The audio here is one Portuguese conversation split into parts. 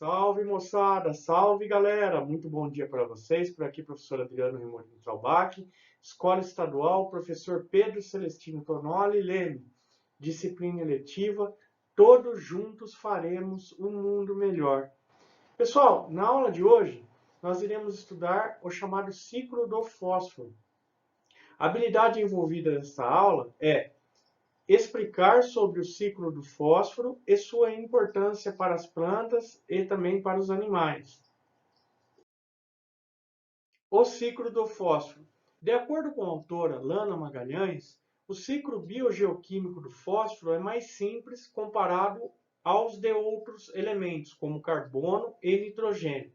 Salve moçada, salve galera, muito bom dia para vocês. Por aqui, professor Adriano Rimolino Traubach, Escola Estadual, professor Pedro Celestino Tonoli Leme, disciplina eletiva, todos juntos faremos um mundo melhor. Pessoal, na aula de hoje, nós iremos estudar o chamado ciclo do fósforo. A habilidade envolvida nessa aula é explicar sobre o ciclo do fósforo e sua importância para as plantas e também para os animais. O ciclo do fósforo. De acordo com a autora Lana Magalhães, o ciclo biogeoquímico do fósforo é mais simples comparado aos de outros elementos, como carbono e nitrogênio.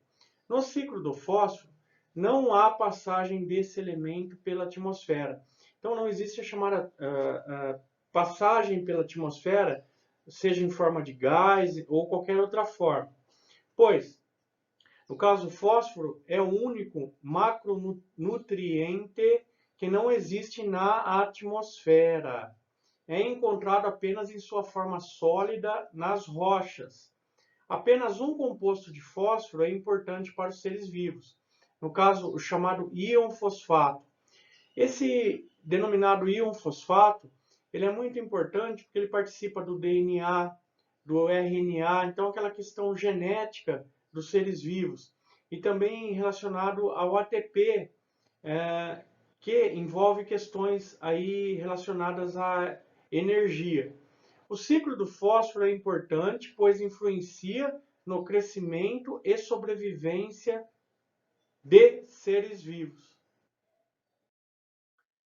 No ciclo do fósforo, não há passagem desse elemento pela atmosfera. Então, não existe a chamada passagem pela atmosfera, seja em forma de gás ou qualquer outra forma. Pois, no caso, o fósforo é o único macronutriente que não existe na atmosfera. É encontrado apenas em sua forma sólida nas rochas. Apenas um composto de fósforo é importante para os seres vivos. No caso, o chamado íon fosfato. Esse denominado íon fosfato, ele é muito importante porque ele participa do DNA, do RNA, então aquela questão genética dos seres vivos. E também relacionado ao ATP, que envolve questões aí relacionadas à energia. O ciclo do fósforo é importante, pois influencia no crescimento e sobrevivência de seres vivos.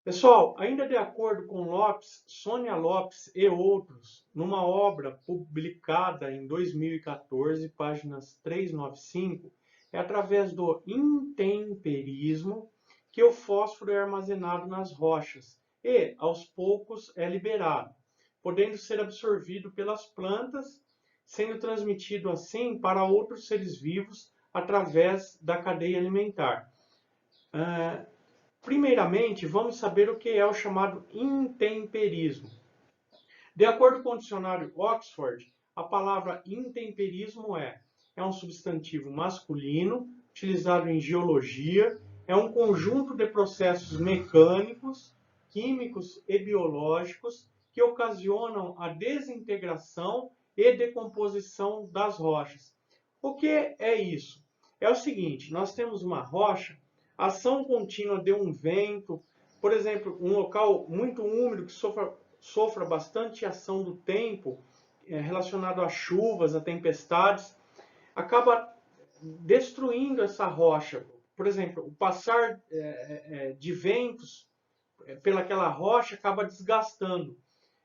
Pessoal, ainda de acordo com Lopes, Sônia Lopes e outros, numa obra publicada em 2014, páginas 395, é através do intemperismo que o fósforo é armazenado nas rochas e, aos poucos, é liberado, podendo ser absorvido pelas plantas, sendo transmitido assim para outros seres vivos através da cadeia alimentar. Primeiramente, vamos saber o que é o chamado intemperismo. De acordo com o dicionário Oxford, a palavra intemperismo é um substantivo masculino, utilizado em geologia, é um conjunto de processos mecânicos, químicos e biológicos que ocasionam a desintegração e decomposição das rochas. O que é isso? É o seguinte, nós temos uma rocha, ação contínua de um vento, por exemplo, um local muito úmido que sofra bastante ação do tempo, relacionado a chuvas, a tempestades, acaba destruindo essa rocha. Por exemplo, o passar de ventos pelaquela rocha acaba desgastando.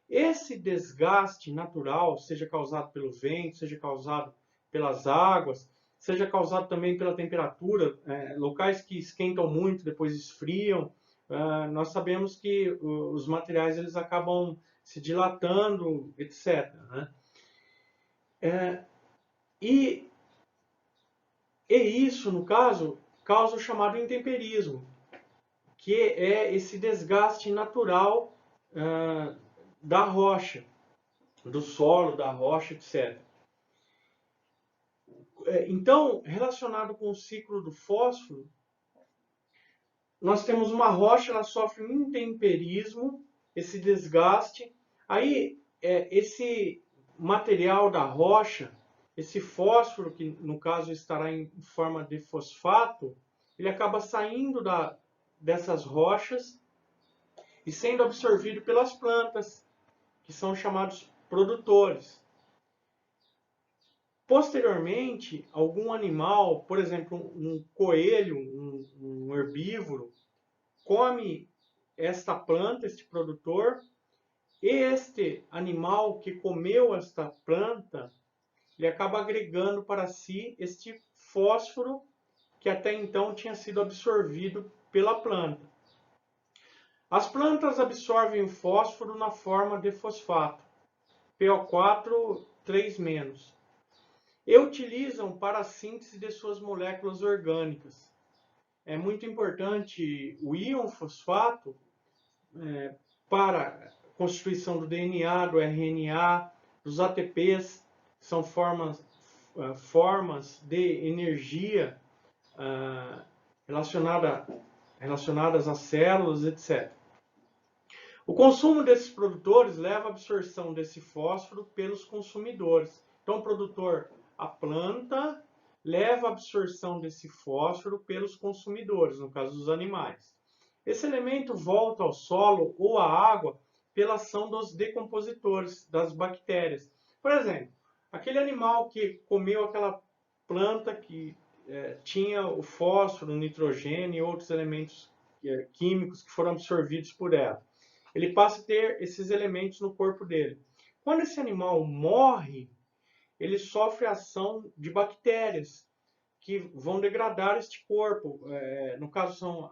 Esse desgaste natural, seja causado pelo vento, seja causado pelas águas, seja causado também pela temperatura, locais que esquentam muito, depois esfriam, nós sabemos que os materiais eles acabam se dilatando, etc. Né? E isso, no caso, causa o chamado intemperismo, que é esse desgaste natural da rocha, do solo, da rocha, etc. Então, relacionado com o ciclo do fósforo, nós temos uma rocha, ela sofre um intemperismo, esse desgaste. Aí, esse material da rocha, esse fósforo, que no caso estará em forma de fosfato, ele acaba saindo dessas rochas e sendo absorvido pelas plantas, que são chamados produtores. Posteriormente, algum animal, por exemplo, um coelho, um herbívoro, come esta planta, este produtor, e este animal que comeu esta planta, ele acaba agregando para si este fósforo que até então tinha sido absorvido pela planta. As plantas absorvem o fósforo na forma de fosfato, PO4 3-, e utilizam para a síntese de suas moléculas orgânicas. É muito importante o íon fosfato para a constituição do DNA, do RNA, dos ATPs, que são formas de energia relacionadas às células, etc. O consumo desses produtores leva à absorção desse fósforo pelos consumidores. Então, o produtor, a planta, leva à absorção desse fósforo pelos consumidores, no caso dos animais. Esse elemento volta ao solo ou à água pela ação dos decompositores, das bactérias. Por exemplo, aquele animal que comeu aquela planta que tinha o fósforo, o nitrogênio e outros elementos químicos que foram absorvidos por ela. Ele passa a ter esses elementos no corpo dele. Quando esse animal morre, ele sofre a ação de bactérias que vão degradar este corpo. No caso, são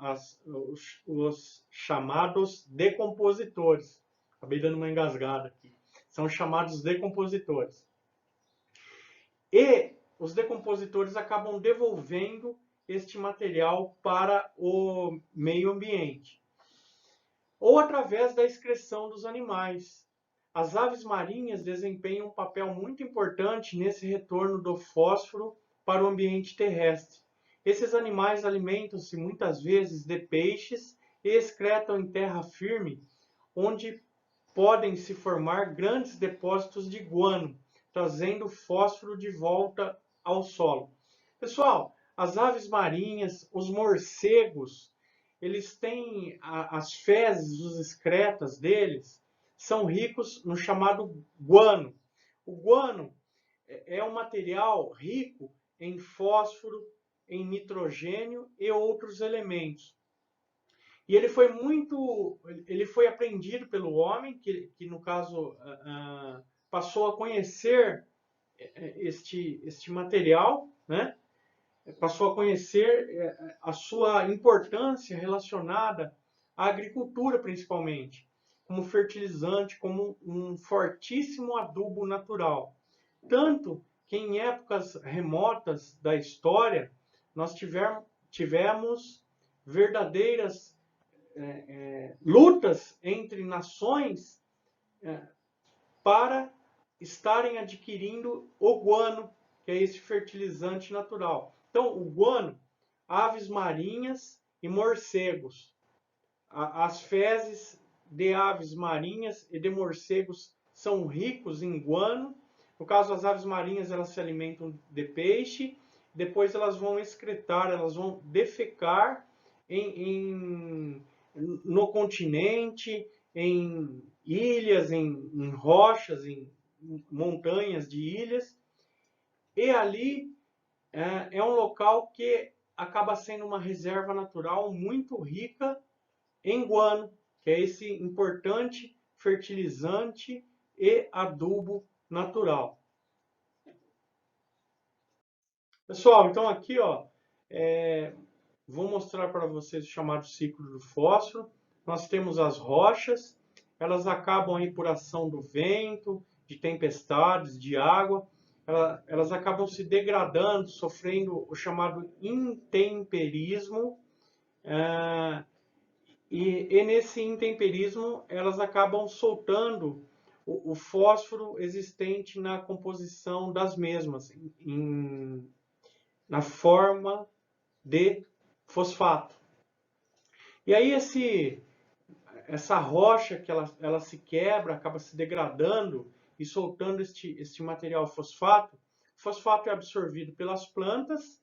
os chamados decompositores. Acabei dando uma engasgada aqui. São chamados decompositores. E os decompositores acabam devolvendo este material para o meio ambiente. Ou através da excreção dos animais. As aves marinhas desempenham um papel muito importante nesse retorno do fósforo para o ambiente terrestre. Esses animais alimentam-se muitas vezes de peixes e excretam em terra firme, onde podem se formar grandes depósitos de guano, trazendo fósforo de volta ao solo. Pessoal, as aves marinhas, os morcegos, eles têm as fezes, os excretas deles, são ricos no chamado guano. O guano é um material rico em fósforo, em nitrogênio e outros elementos. E ele foi aprendido pelo homem, que no caso passou a conhecer este material, né? Passou a conhecer a sua importância relacionada à agricultura, principalmente, como fertilizante, como um fortíssimo adubo natural. Tanto que em épocas remotas da história, nós tivemos verdadeiras lutas entre nações para estarem adquirindo o guano, que é esse fertilizante natural. Então, o guano, aves marinhas e morcegos. As fezes de aves marinhas e de morcegos são ricos em guano. No caso, as aves marinhas, elas se alimentam de peixe, depois elas vão excretar, elas vão defecar no continente, em ilhas, em rochas, em montanhas de ilhas. E ali é um local que acaba sendo uma reserva natural muito rica em guano, que é esse importante fertilizante e adubo natural. Pessoal, então aqui vou mostrar para vocês o chamado ciclo do fósforo. Nós temos as rochas, elas acabam aí por ação do vento, de tempestades, de água, elas acabam se degradando, sofrendo o chamado intemperismo, e nesse intemperismo elas acabam soltando o fósforo existente na composição das mesmas, na forma de fosfato. E aí essa rocha que ela se quebra, acaba se degradando e soltando este material fosfato. O fosfato é absorvido pelas plantas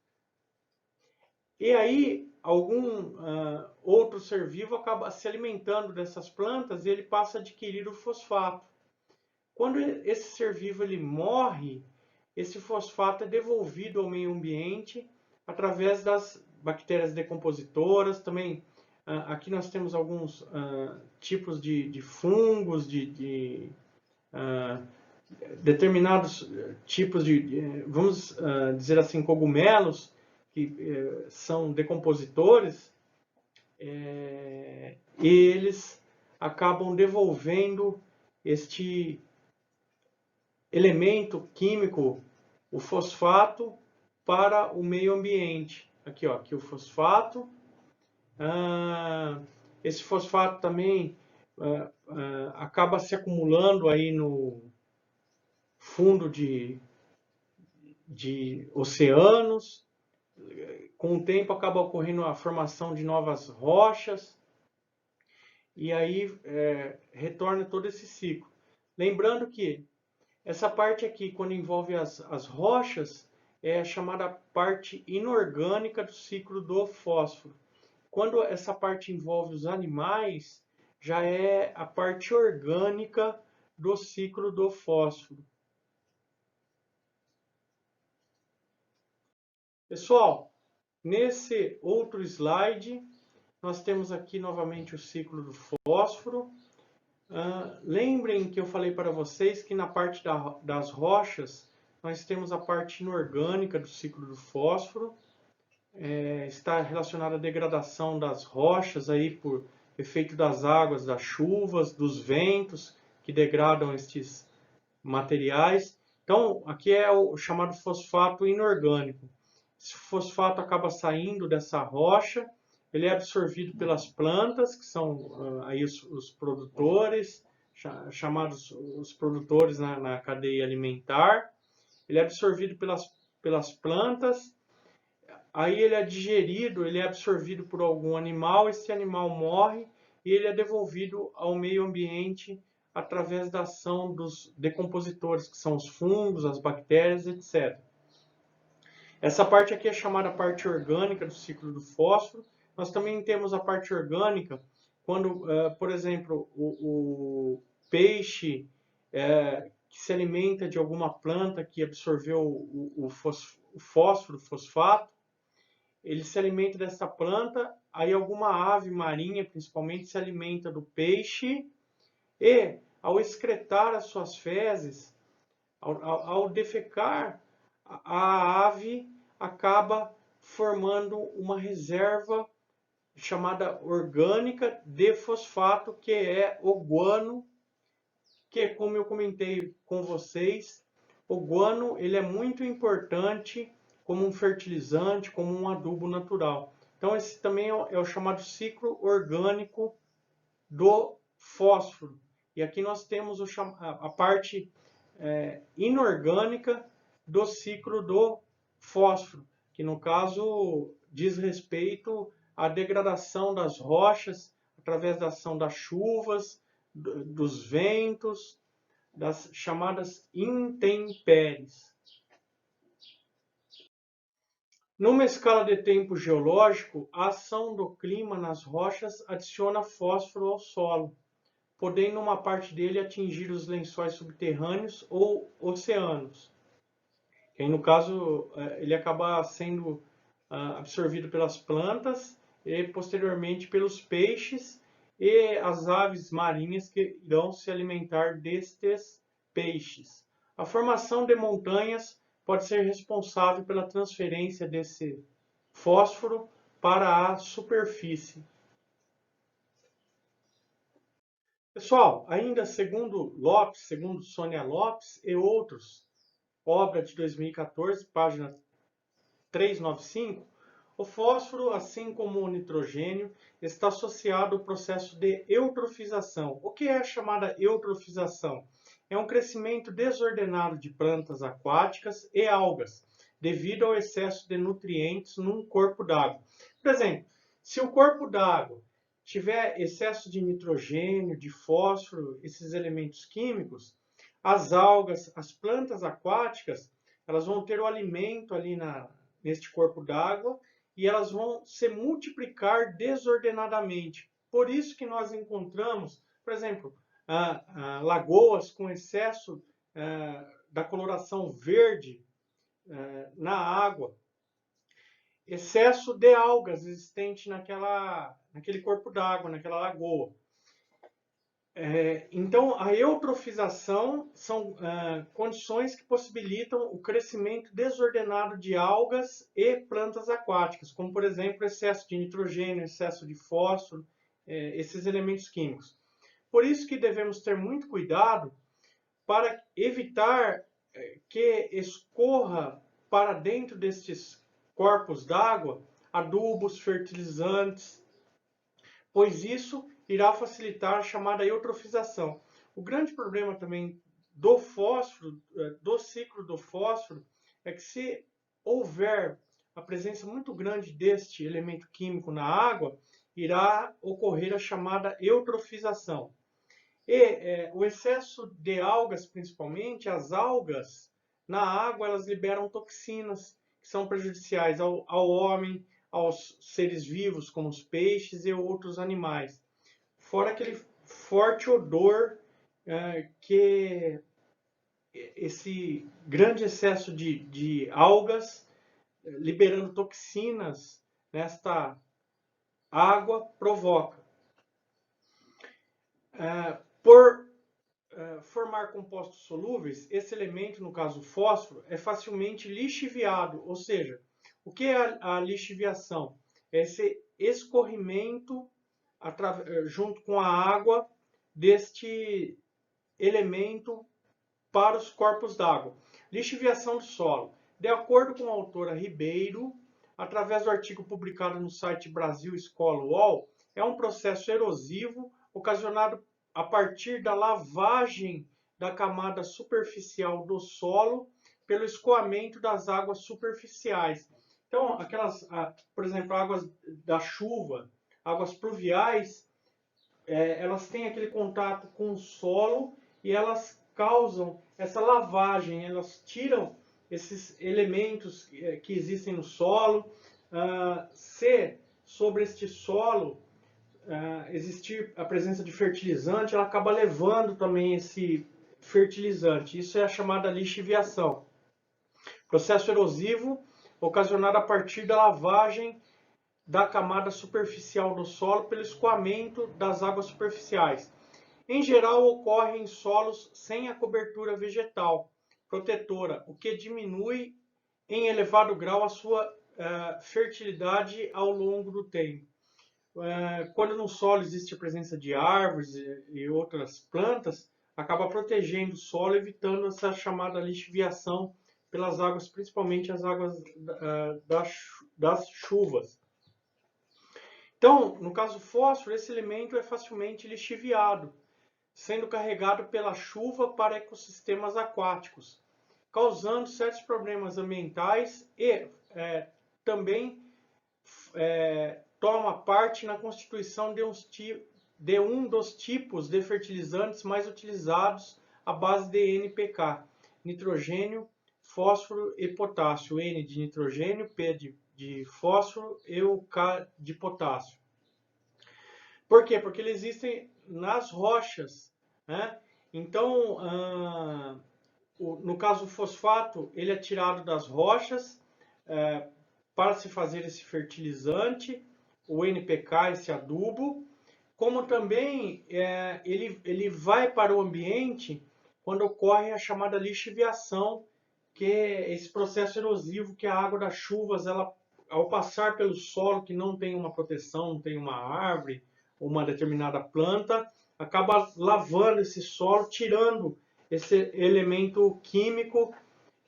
e aí algum outro ser vivo acaba se alimentando dessas plantas e ele passa a adquirir o fosfato. Quando esse ser vivo ele morre, esse fosfato é devolvido ao meio ambiente através das bactérias decompositoras. Também aqui nós temos alguns tipos de fungos, determinados tipos vamos dizer assim, cogumelos, que são decompositores, e eles acabam devolvendo este elemento químico, o fosfato, para o meio ambiente. Aqui o fosfato. Esse fosfato também acaba se acumulando aí no fundo de de oceanos. Com o tempo acaba ocorrendo a formação de novas rochas e aí retorna todo esse ciclo. Lembrando que essa parte aqui, quando envolve as rochas, é a chamada parte inorgânica do ciclo do fósforo. Quando essa parte envolve os animais, já é a parte orgânica do ciclo do fósforo. Pessoal, nesse outro slide, nós temos aqui novamente o ciclo do fósforo. Lembrem que eu falei para vocês que na parte das rochas, nós temos a parte inorgânica do ciclo do fósforo. Está relacionada à degradação das rochas aí por efeito das águas, das chuvas, dos ventos que degradam estes materiais. Então, aqui é o chamado fosfato inorgânico. Esse fosfato acaba saindo dessa rocha, ele é absorvido pelas plantas, que são aí os produtores, chamados os produtores na cadeia alimentar. Ele é absorvido pelas plantas, aí ele é digerido, ele é absorvido por algum animal, esse animal morre e ele é devolvido ao meio ambiente através da ação dos decompositores, que são os fungos, as bactérias, etc. Essa parte aqui é chamada parte orgânica do ciclo do fósforo. Nós também temos a parte orgânica quando, por exemplo, o peixe que se alimenta de alguma planta que absorveu o fósforo, o fosfato, ele se alimenta dessa planta, aí alguma ave marinha, principalmente, se alimenta do peixe e, ao excretar as suas fezes, ao defecar, a ave acaba formando uma reserva chamada orgânica de fosfato, que é o guano, que, como eu comentei com vocês, o guano ele é muito importante como um fertilizante, como um adubo natural. Então esse também é o chamado ciclo orgânico do fósforo. E aqui nós temos a parte inorgânica do ciclo do fósforo, que no caso diz respeito à degradação das rochas através da ação das chuvas, dos ventos, das chamadas intempéries. Numa escala de tempo geológico, a ação do clima nas rochas adiciona fósforo ao solo, podendo uma parte dele atingir os lençóis subterrâneos ou oceanos. E aí, no caso, ele acaba sendo absorvido pelas plantas e posteriormente pelos peixes e as aves marinhas que irão se alimentar destes peixes. A formação de montanhas pode ser responsável pela transferência desse fósforo para a superfície. Pessoal, ainda segundo Lopes, segundo Sônia Lopes e outros, obra de 2014, página 395, o fósforo, assim como o nitrogênio, está associado ao processo de eutrofização. O que é a chamada eutrofização? É um crescimento desordenado de plantas aquáticas e algas, devido ao excesso de nutrientes num corpo d'água. Por exemplo, se o corpo d'água tiver excesso de nitrogênio, de fósforo, esses elementos químicos, as algas, as plantas aquáticas, elas vão ter o alimento ali neste corpo d'água e elas vão se multiplicar desordenadamente. Por isso que nós encontramos, por exemplo, lagoas com excesso da coloração verde na água, excesso de algas existente naquele corpo d'água, naquela lagoa. Então, a eutrofização são condições que possibilitam o crescimento desordenado de algas e plantas aquáticas, como, por exemplo, excesso de nitrogênio, excesso de fósforo, esses elementos químicos. Por isso que devemos ter muito cuidado para evitar que escorra para dentro destes corpos d'água adubos, fertilizantes, pois isso irá facilitar a chamada eutrofização. O grande problema também do fósforo, do ciclo do fósforo, é que se houver a presença muito grande deste elemento químico na água, irá ocorrer a chamada eutrofização. E o excesso de algas, principalmente, as algas na água, elas liberam toxinas que são prejudiciais ao homem, aos seres vivos, como os peixes e outros animais. Fora aquele forte odor que esse grande excesso de algas liberando toxinas nesta água provoca. Por formar compostos solúveis, esse elemento, no caso o fósforo, é facilmente lixiviado, ou seja, o que é a lixiviação? É esse escorrimento junto com a água deste elemento para os corpos d'água. Lixiviação do solo. De acordo com a autora Ribeiro, através do artigo publicado no site Brasil Escola UOL, é um processo erosivo ocasionado a partir da lavagem da camada superficial do solo pelo escoamento das águas superficiais. Então, por exemplo, águas da chuva, águas pluviais, elas têm aquele contato com o solo e elas causam essa lavagem, elas tiram esses elementos que existem no solo. Se sobre este solo existir a presença de fertilizante, ela acaba levando também esse fertilizante. Isso é a chamada lixiviação. Processo erosivo ocasionado a partir da lavagem da camada superficial do solo pelo escoamento das águas superficiais. Em geral, ocorre em solos sem a cobertura vegetal protetora, o que diminui em elevado grau a sua fertilidade ao longo do tempo. Quando no solo existe a presença de árvores e outras plantas, acaba protegendo o solo, evitando essa chamada lixiviação pelas águas, principalmente as águas das chuvas. Então, no caso fósforo, esse elemento é facilmente lixiviado, sendo carregado pela chuva para ecossistemas aquáticos, causando certos problemas ambientais e também toma parte na constituição de um dos tipos de fertilizantes mais utilizados à base de NPK, nitrogênio, fósforo e potássio. N de nitrogênio, P de fósforo e o K de potássio. Por quê? Porque eles existem nas rochas, né? Então, no caso o fosfato, ele é tirado das rochas para se fazer esse fertilizante, o NPK, esse adubo, como também ele vai para o ambiente quando ocorre a chamada lixiviação, que é esse processo erosivo que a água das chuvas, ela, ao passar pelo solo que não tem uma proteção, não tem uma árvore, uma determinada planta, acaba lavando esse solo, tirando esse elemento químico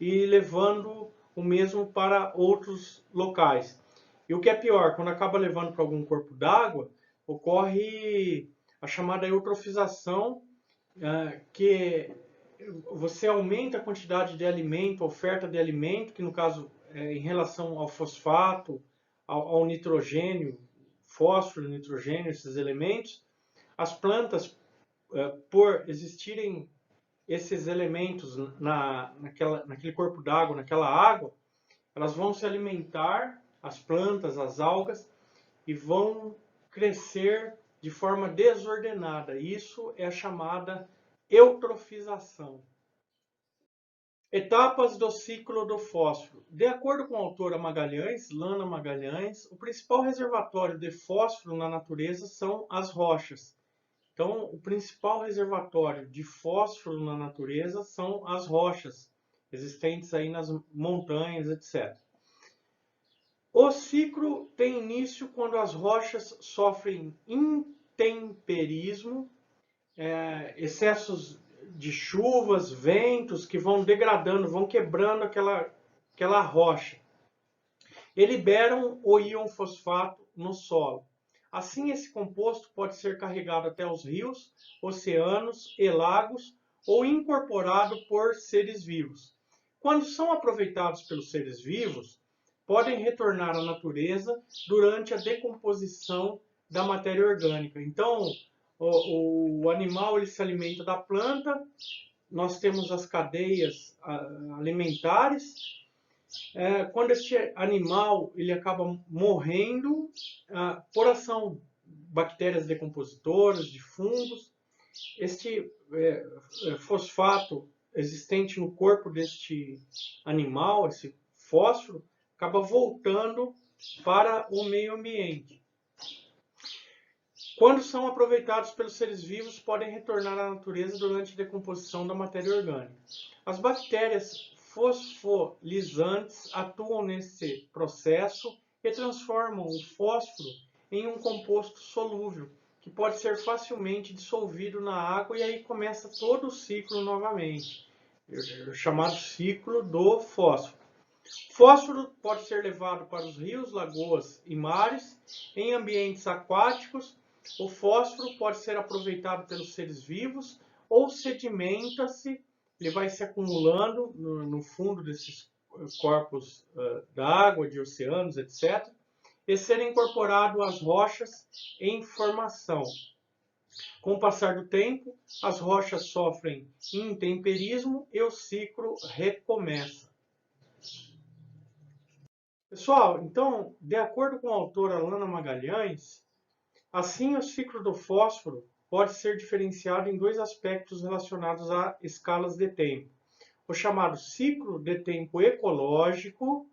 e levando o mesmo para outros locais. E o que é pior, quando acaba levando para algum corpo d'água, ocorre a chamada eutrofização, que você aumenta a quantidade de alimento, a oferta de alimento, que no caso, em relação ao fosfato, ao nitrogênio, fósforo, nitrogênio, esses elementos, as plantas, por existirem esses elementos naquele corpo d'água, naquela água, elas vão se alimentar, as plantas, as algas, e vão crescer de forma desordenada. Isso é a chamada eutrofização. Etapas do ciclo do fósforo. De acordo com a autora Magalhães, Lana Magalhães, o principal reservatório de fósforo na natureza são as rochas. Então, o principal reservatório de fósforo na natureza são as rochas existentes aí nas montanhas, etc. O ciclo tem início quando as rochas sofrem intemperismo, excessos de chuvas, ventos que vão degradando, vão quebrando aquela rocha. E liberam o íon fosfato no solo. Assim, esse composto pode ser carregado até os rios, oceanos e lagos ou incorporado por seres vivos. Quando são aproveitados pelos seres vivos, podem retornar à natureza durante a decomposição da matéria orgânica. Então, o animal ele se alimenta da planta, nós temos as cadeias alimentares. Quando este animal ele acaba morrendo por ação de bactérias decompositoras, de fungos, este fosfato existente no corpo deste animal, esse fósforo, acaba voltando para o meio ambiente. Quando são aproveitados pelos seres vivos, podem retornar à natureza durante a decomposição da matéria orgânica. As bactérias fosfolizantes atuam nesse processo e transformam o fósforo em um composto solúvel, que pode ser facilmente dissolvido na água, e aí começa todo o ciclo novamente, o chamado ciclo do fósforo. Fósforo pode ser levado para os rios, lagoas e mares. Em ambientes aquáticos, o fósforo pode ser aproveitado pelos seres vivos ou sedimenta-se, ele vai se acumulando no fundo desses corpos d'água, de oceanos, etc., e ser incorporado às rochas em formação. Com o passar do tempo, as rochas sofrem intemperismo e o ciclo recomeça. Pessoal, então, de acordo com a autora Alana Magalhães, assim o ciclo do fósforo pode ser diferenciado em dois aspectos relacionados a escalas de tempo. O chamado ciclo de tempo ecológico,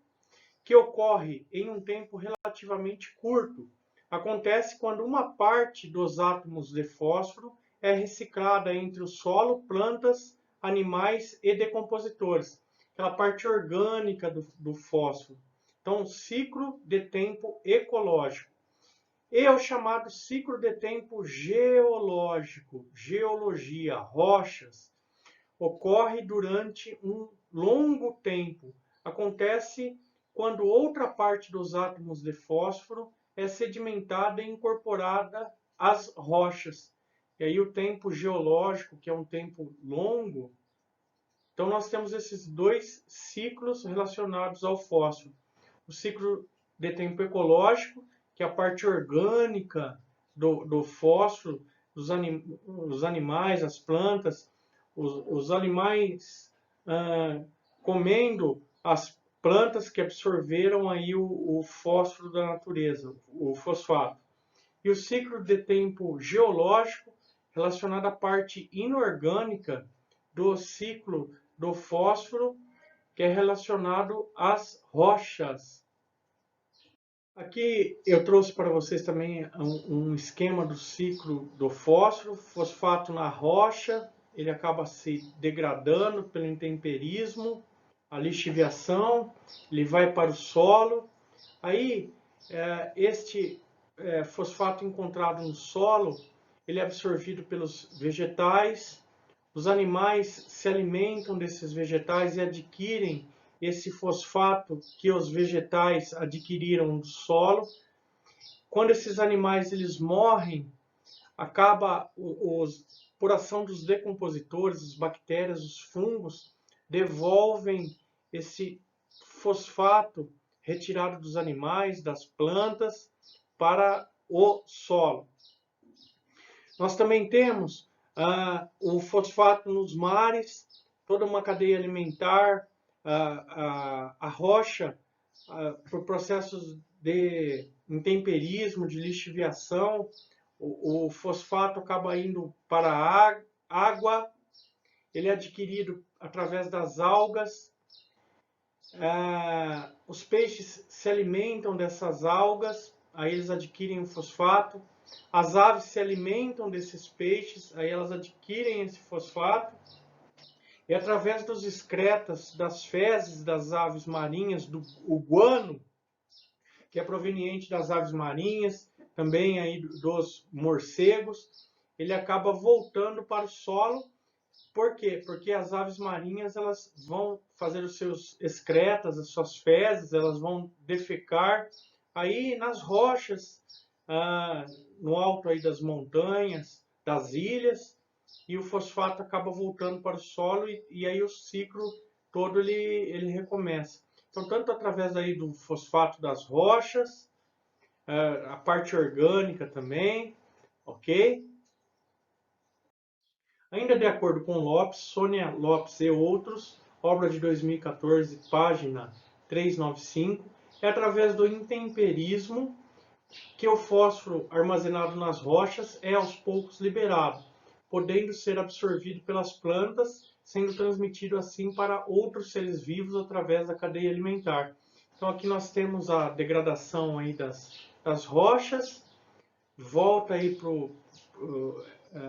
que ocorre em um tempo relativamente curto. Acontece quando uma parte dos átomos de fósforo é reciclada entre o solo, plantas, animais e decompositores, aquela parte orgânica do fósforo. Então, ciclo de tempo ecológico. E o chamado ciclo de tempo geológico, geologia, rochas, ocorre durante um longo tempo. Acontece quando outra parte dos átomos de fósforo é sedimentada e incorporada às rochas. E aí o tempo geológico, que é um tempo longo. Então nós temos esses dois ciclos relacionados ao fósforo. O ciclo de tempo ecológico, que é a parte orgânica do fósforo, os animais, as plantas, os animais comendo as plantas que absorveram aí o fósforo da natureza, o fosfato. E o ciclo de tempo geológico, relacionado à parte inorgânica do ciclo do fósforo, que é relacionado às rochas. Aqui eu trouxe para vocês também um esquema do ciclo do fósforo. Fosfato na rocha, ele acaba se degradando pelo intemperismo, a lixiviação, ele vai para o solo. Aí este fosfato encontrado no solo, ele é absorvido pelos vegetais. Os animais se alimentam desses vegetais e adquirem esse fosfato que os vegetais adquiriram do solo. Quando esses animais eles morrem, acaba por ação dos decompositores, as bactérias, os fungos, devolvem esse fosfato retirado dos animais, das plantas, para o solo. Nós também temos o fosfato nos mares, toda uma cadeia alimentar, a rocha, por processos de intemperismo, de lixiviação, o fosfato acaba indo para a água, ele é adquirido através das algas. Os peixes se alimentam dessas algas, aí eles adquirem o fosfato. As aves se alimentam desses peixes, aí elas adquirem esse fosfato. E através dos excretas, das fezes das aves marinhas, o guano, que é proveniente das aves marinhas, também aí dos morcegos, ele acaba voltando para o solo. Por quê? Porque as aves marinhas elas vão fazer os seus excretas, as suas fezes, elas vão defecar aí nas rochas, no alto aí das montanhas, das ilhas, e o fosfato acaba voltando para o solo e aí o ciclo todo ele recomeça. Então, tanto através aí do fosfato das rochas, a parte orgânica também, ok? Ainda de acordo com Lopes, Sônia Lopes e outros, obra de 2014, página 395, é através do intemperismo que o fósforo armazenado nas rochas é aos poucos liberado, podendo ser absorvido pelas plantas, sendo transmitido assim para outros seres vivos através da cadeia alimentar. Então aqui nós temos a degradação aí das rochas, volta aí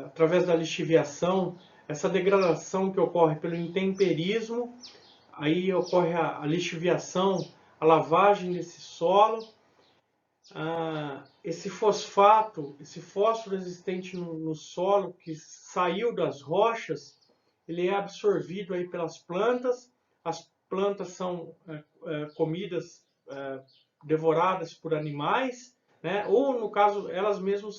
através da lixiviação, essa degradação que ocorre pelo intemperismo, aí ocorre a lixiviação, a lavagem desse solo, esse fosfato, esse fósforo existente no solo que saiu das rochas, ele é absorvido aí pelas plantas, as plantas são comidas, devoradas por animais, né? Ou no caso elas mesmo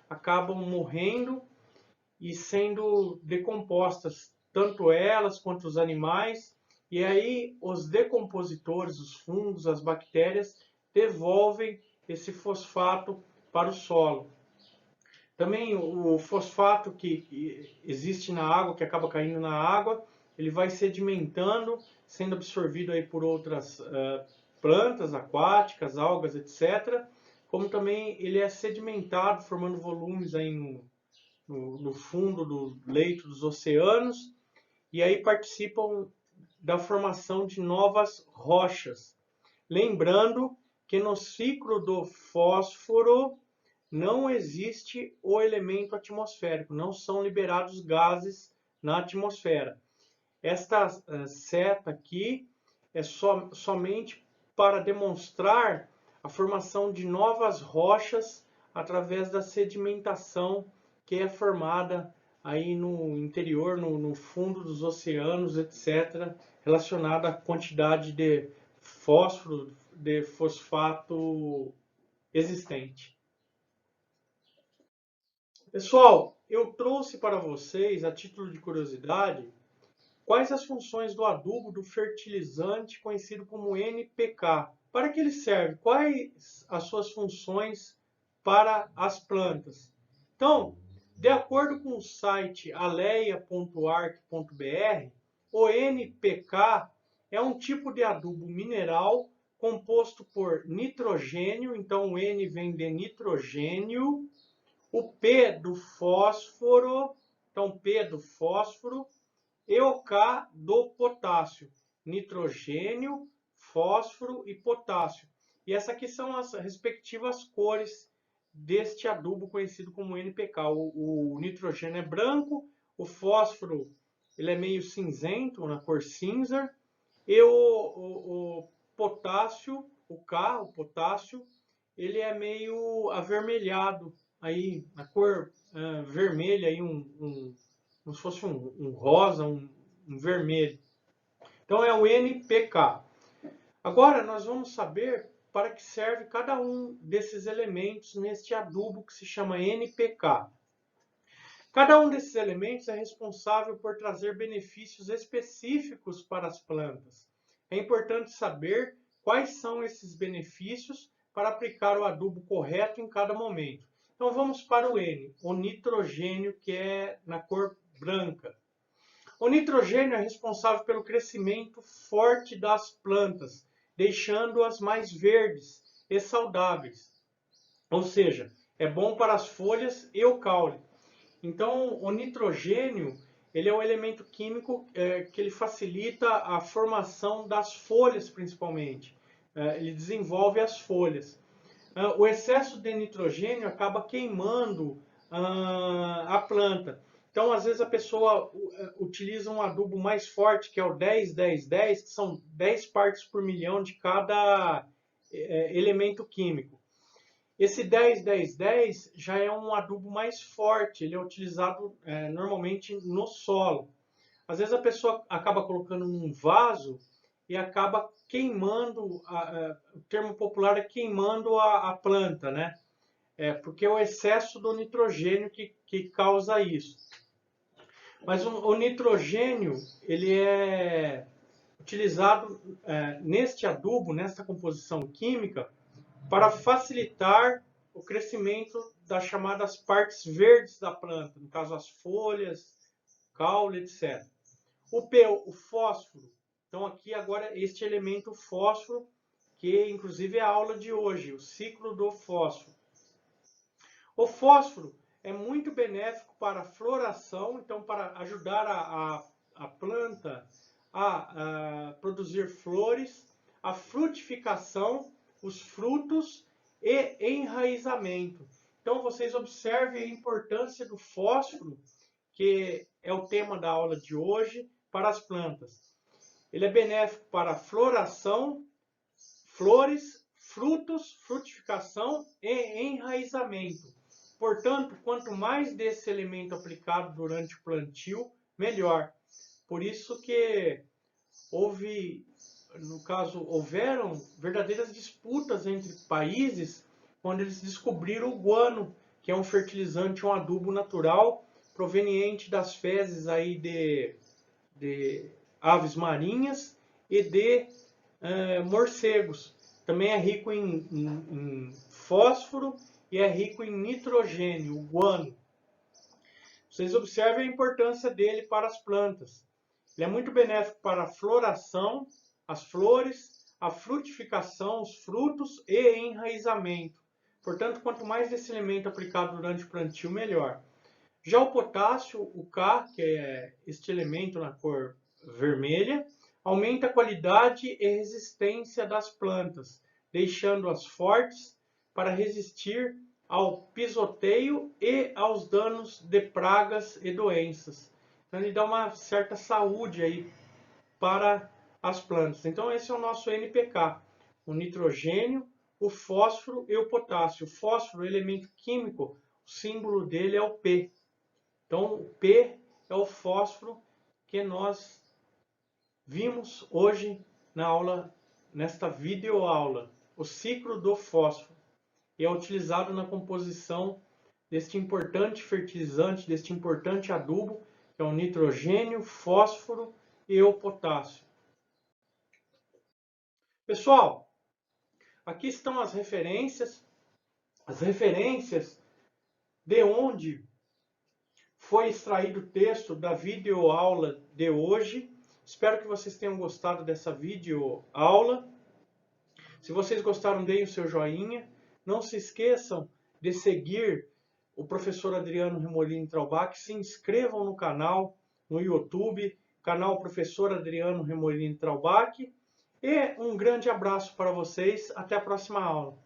acabam morrendo e sendo decompostas, tanto elas quanto os animais, e aí os decompositores, os fungos, as bactérias, devolvem esse fosfato para o solo. Também o fosfato que existe na água, que acaba caindo na água, ele vai sedimentando, sendo absorvido aí por outras plantas aquáticas, algas, etc. Como também ele é sedimentado, formando volumes aí no fundo do leito dos oceanos, e aí participam da formação de novas rochas. Lembrando que no ciclo do fósforo não existe o elemento atmosférico, não são liberados gases na atmosfera. Esta seta aqui é somente para demonstrar a formação de novas rochas através da sedimentação que é formada aí no interior, no fundo dos oceanos, etc., relacionada à quantidade de fósforo, de fosfato existente. Pessoal, eu trouxe para vocês, a título de curiosidade, quais as funções do adubo do fertilizante conhecido como NPK. Para que ele serve? Quais as suas funções para as plantas? Então, de acordo com o site aleia.arc.br, o NPK é um tipo de adubo mineral composto por nitrogênio, então o N vem de nitrogênio, o P do fósforo, então P do fósforo, e o K do potássio, nitrogênio, fósforo e potássio. E essas aqui são as respectivas cores deste adubo conhecido como NPK. O nitrogênio é branco, o fósforo ele é meio cinzento, na cor cinza, e o potássio, o K, o potássio, ele é meio avermelhado, aí na cor vermelha, aí como se fosse um rosa, um vermelho. Então é o NPK. Agora nós vamos saber para que serve cada um desses elementos neste adubo que se chama NPK. Cada um desses elementos é responsável por trazer benefícios específicos para as plantas. É importante saber quais são esses benefícios para aplicar o adubo correto em cada momento. Então vamos para o N, o nitrogênio, que é na cor branca. O nitrogênio é responsável pelo crescimento forte das plantas, deixando-as mais verdes e saudáveis. Ou seja, é bom para as folhas e o caule. Então, o nitrogênio ele é um elemento químico que ele facilita a formação das folhas, principalmente. Ele desenvolve as folhas. O excesso de nitrogênio acaba queimando a planta. Então, às vezes, a pessoa utiliza um adubo mais forte, que é o 10-10-10, que são 10 partes por milhão de cada elemento químico. Esse 10-10-10 já é um adubo mais forte, ele é utilizado normalmente no solo. Às vezes a pessoa acaba colocando num vaso e acaba queimando, o termo popular é queimando a planta, né? Porque é o excesso do nitrogênio que causa isso. Mas o nitrogênio, ele é utilizado neste adubo, nesta composição química, para facilitar o crescimento das chamadas partes verdes da planta, no caso as folhas, caule, etc. O fósforo. Então aqui agora este elemento fósforo, que inclusive é a aula de hoje, o ciclo do fósforo. O fósforo é muito benéfico para a floração, então para ajudar a planta a produzir flores, a frutificação, os frutos e enraizamento. Então vocês observem a importância do fósforo, que é o tema da aula de hoje, para as plantas. Ele é benéfico para a floração, flores, frutos, frutificação e enraizamento. Portanto, quanto mais desse elemento aplicado durante o plantio, melhor. Por isso que houveram verdadeiras disputas entre países quando eles descobriram o guano, que é um fertilizante, um adubo natural proveniente das fezes aí de aves marinhas e de morcegos. Também é rico em fósforo e é rico em nitrogênio, o guano. Vocês observem a importância dele para as plantas. Ele é muito benéfico para a floração, as flores, a frutificação, os frutos e enraizamento. Portanto, quanto mais desse elemento aplicado durante o plantio, melhor. Já o potássio, o K, que é este elemento na cor vermelha, aumenta a qualidade e resistência das plantas, deixando-as fortes para resistir ao pisoteio e aos danos de pragas e doenças. Então ele dá uma certa saúde aí para as plantas. Então esse é o nosso NPK, o nitrogênio, o fósforo e o potássio. O fósforo, elemento químico, o símbolo dele é o P. Então o P é o fósforo que nós vimos hoje na aula, nesta videoaula, o ciclo do fósforo. E é utilizado na composição deste importante fertilizante, deste importante adubo, que é o nitrogênio, fósforo e o potássio. Pessoal, aqui estão as referências de onde foi extraído o texto da videoaula de hoje. Espero que vocês tenham gostado dessa videoaula. Se vocês gostaram, deem o seu joinha. Não se esqueçam de seguir o professor Adriano Remolini Traubach. Se inscrevam no canal, no YouTube, canal Professor Adriano Remolini Traubach. E um grande abraço para vocês. Até a próxima aula.